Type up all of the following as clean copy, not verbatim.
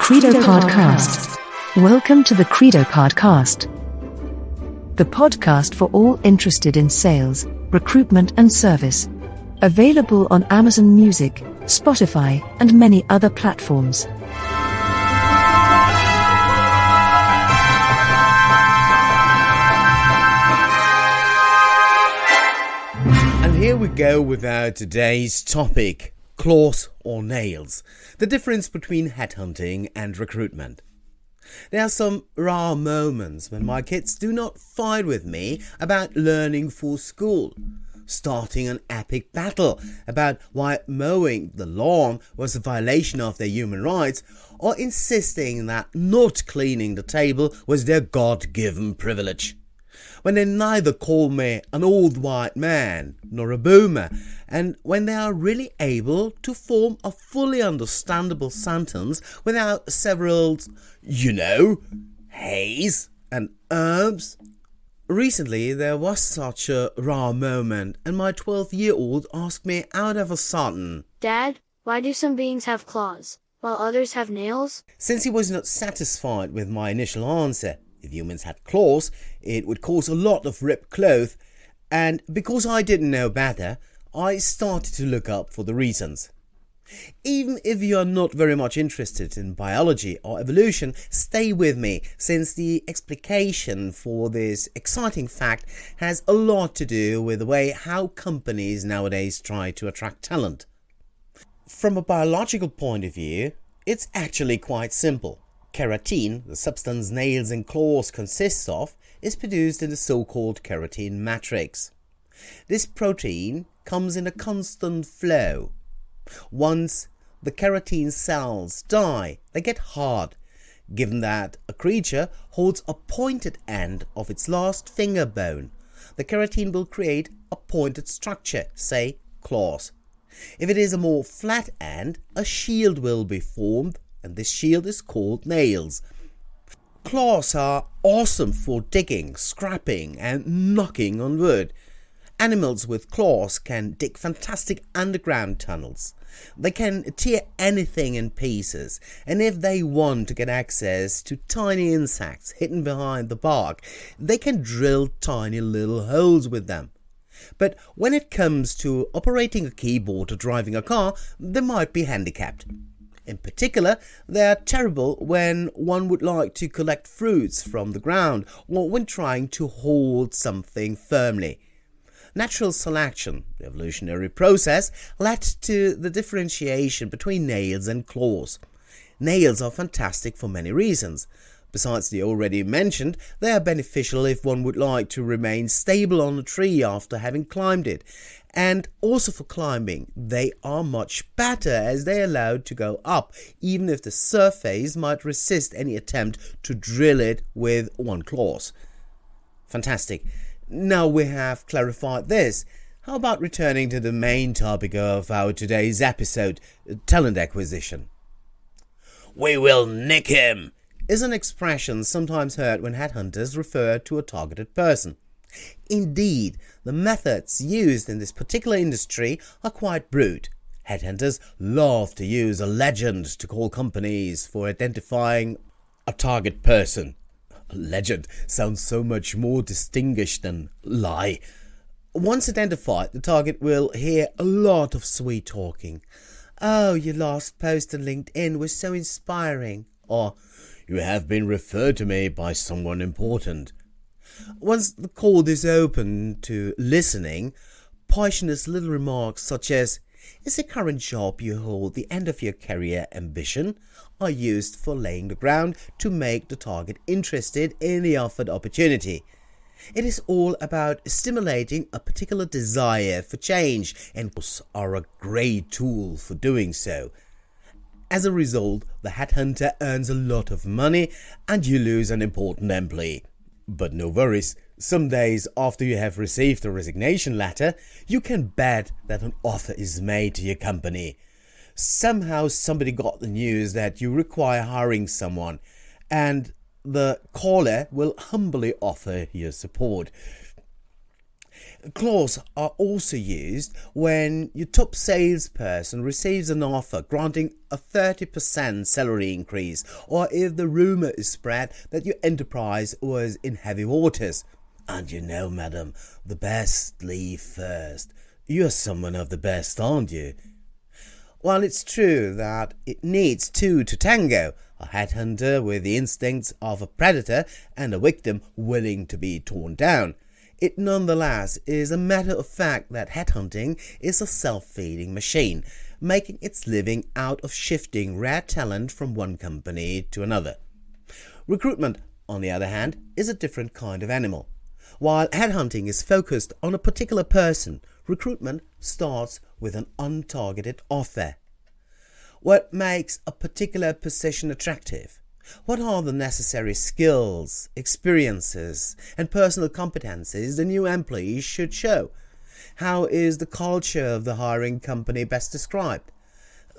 Credopard Cast. Welcome to the Credopard Cast, the podcast for all interested in sales, recruitment and service. Available on Amazon Music, Spotify, and many other platforms. And here we go with our today's topic, claws or nails, the difference between headhunting and recruitment. There are some rare moments when my kids do not fight with me about learning for school, starting an epic battle about why mowing the lawn was a violation of their human rights, or insisting that not cleaning the table was their God-given privilege. When they neither call me an old white man nor a boomer, and when they are really able to form a fully understandable sentence without several, heys and herbs. Recently there was such a rare moment, and my 12-year-old asked me out of a sudden, "Dad, why do some beings have claws, while others have nails?" Since he was not satisfied with my initial answer, if humans had claws, it would cause a lot of ripped clothes, and because I didn't know better, I started to look up for the reasons. Even if you are not very much interested in biology or evolution, stay with me, since the explication for this exciting fact has a lot to do with the way how companies nowadays try to attract talent. From a biological point of view, it's actually quite simple. Keratin, the substance nails and claws consists of, is produced in the so-called keratin matrix. This protein comes in a constant flow. Once the keratin cells die, they get hard. Given that a creature holds a pointed end of its last finger bone, the keratin will create a pointed structure, say claws. If it is a more flat end, a shield will be formed, and this shield is called nails. Claws are awesome for digging, scraping and knocking on wood. Animals with claws can dig fantastic underground tunnels. They can tear anything in pieces, and if they want to get access to tiny insects hidden behind the bark, they can drill tiny little holes with them. But when it comes to operating a keyboard or driving a car, they might be handicapped. In particular, they are terrible when one would like to collect fruits from the ground or when trying to hold something firmly. Natural selection, the evolutionary process, led to the differentiation between nails and claws. Nails are fantastic for many reasons. Besides the already mentioned, they are beneficial if one would like to remain stable on a tree after having climbed it. And also for climbing, they are much better as they are allowed to go up, even if the surface might resist any attempt to drill it with one claws. Fantastic. Now we have clarified this. How about returning to the main topic of our today's episode, talent acquisition? "We will nick him" is an expression sometimes heard when headhunters refer to a targeted person. Indeed, the methods used in this particular industry are quite brute. Headhunters love to use a legend to call companies for identifying a target person. A legend sounds so much more distinguished than lie. Once identified, the target will hear a lot of sweet talking. "Oh, your last post on LinkedIn was so inspiring," or "You have been referred to me by someone important." Once the cold is open to listening, poisonous little remarks such as, "Is the current job you hold the end of your career ambition?" are used for laying the ground to make the target interested in the offered opportunity. It is all about stimulating a particular desire for change, and claws are a great tool for doing so. As a result, the headhunter earns a lot of money and you lose an important employee. But no worries, some days after you have received a resignation letter, you can bet that an offer is made to your company. Somehow somebody got the news that you require hiring someone, and the caller will humbly offer your support. Clauses are also used when your top salesperson receives an offer granting a 30% salary increase, or if the rumour is spread that your enterprise was in heavy waters. And you know, madam, the best leave first. You're someone of the best, aren't you? While it's true that it needs two to tango, a headhunter with the instincts of a predator and a victim willing to be torn down, it nonetheless is a matter of fact that headhunting is a self-feeding machine, making its living out of shifting rare talent from one company to another. Recruitment, on the other hand, is a different kind of animal. While headhunting is focused on a particular person, recruitment starts with an untargeted offer. What makes a particular position attractive? What are the necessary skills, experiences, and personal competencies the new employee should show? How is the culture of the hiring company best described?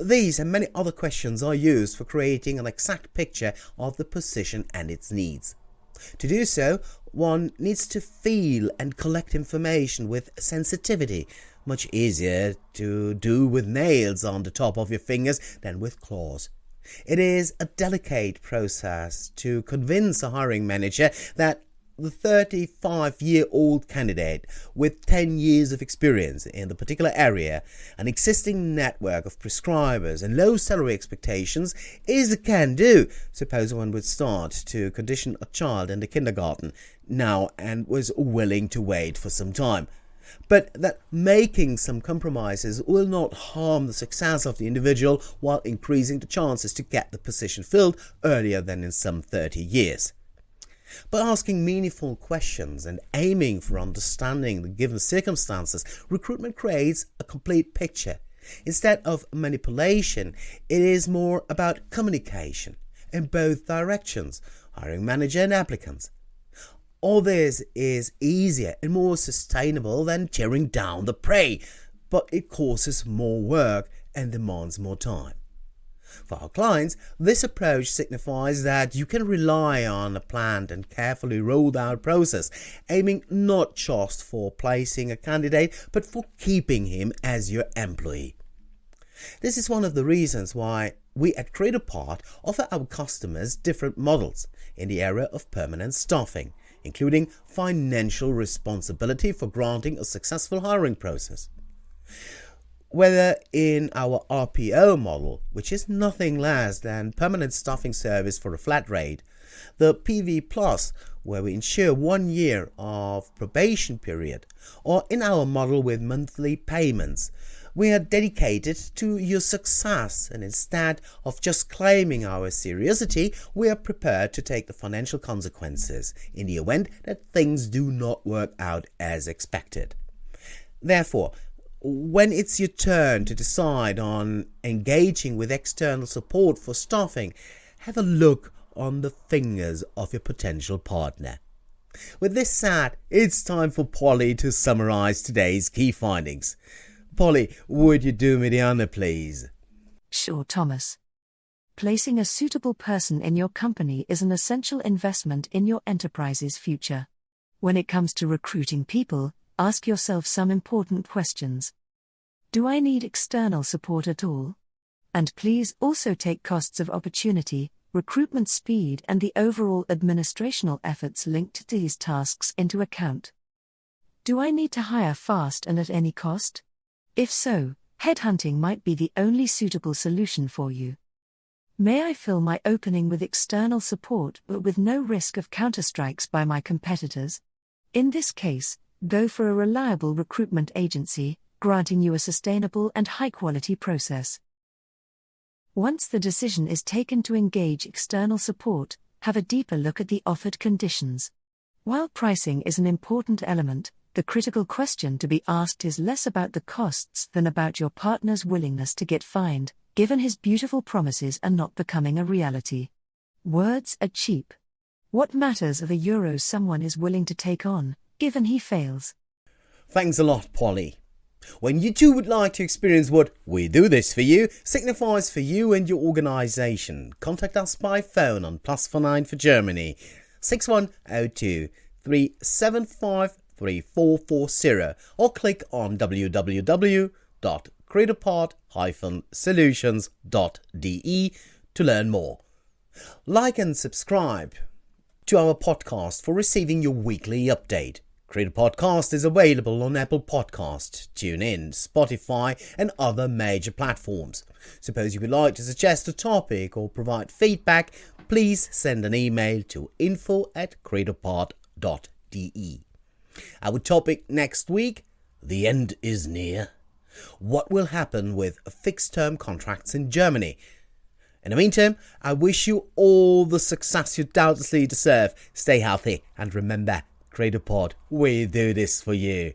These and many other questions are used for creating an exact picture of the position and its needs. To do so, one needs to feel and collect information with sensitivity, much easier to do with nails on the top of your fingers than with claws. It is a delicate process to convince a hiring manager that the 35-year-old candidate with 10 years of experience in the particular area, an existing network of prescribers and low salary expectations is a can-do. Suppose one would start to condition a child in the kindergarten now and was willing to wait for some time. But that making some compromises will not harm the success of the individual while increasing the chances to get the position filled earlier than in some 30 years. By asking meaningful questions and aiming for understanding the given circumstances, recruitment creates a complete picture. Instead of manipulation, it is more about communication in both directions, hiring manager and applicants. All this is easier and more sustainable than tearing down the prey, but it causes more work and demands more time. For our clients, this approach signifies that you can rely on a planned and carefully rolled out process, aiming not just for placing a candidate, but for keeping him as your employee. This is one of the reasons why we at Credopard offer our customers different models in the area of permanent staffing, including financial responsibility for granting a successful hiring process. Whether in our RPO model, which is nothing less than permanent staffing service for a flat rate, the PV Plus, where we ensure 1 year of probation period, or in our model with monthly payments, we are dedicated to your success, and instead of just claiming our seriously, we are prepared to take the financial consequences in the event that things do not work out as expected. Therefore, when it's your turn to decide on engaging with external support for staffing, have a look on the fingers of your potential partner. With this said, it's time for Polly to summarize today's key findings. Polly, would you do me the honor, please? Sure, Thomas. Placing a suitable person in your company is an essential investment in your enterprise's future. When it comes to recruiting people, ask yourself some important questions. Do I need external support at all? And please also take costs of opportunity, recruitment speed, and the overall administrational efforts linked to these tasks into account. Do I need to hire fast and at any cost? If so, headhunting might be the only suitable solution for you. May I fill my opening with external support but with no risk of counterstrikes by my competitors? In this case, go for a reliable recruitment agency, granting you a sustainable and high-quality process. Once the decision is taken to engage external support, have a deeper look at the offered conditions. While pricing is an important element, the critical question to be asked is less about the costs than about your partner's willingness to get fined, given his beautiful promises are not becoming a reality. Words are cheap. What matters are the euros someone is willing to take on, given he fails. Thanks a lot, Polly. When you too would like to experience what "we do this for you" signifies for you and your organisation, contact us by phone on +49 for Germany, 6102 375 3440 or click on www.credopard-solutions.de to learn more. Like and subscribe to our podcast for receiving your weekly update. Credopard Cast is available on Apple Podcast, TuneIn, Spotify and other major platforms. Suppose you would like to suggest a topic or provide feedback, please send an email to info@credopard.de. Our topic next week: the end is near. What will happen with fixed-term contracts in Germany? In the meantime, I wish you all the success you doubtlessly deserve. Stay healthy and remember, Credopard, we do this for you.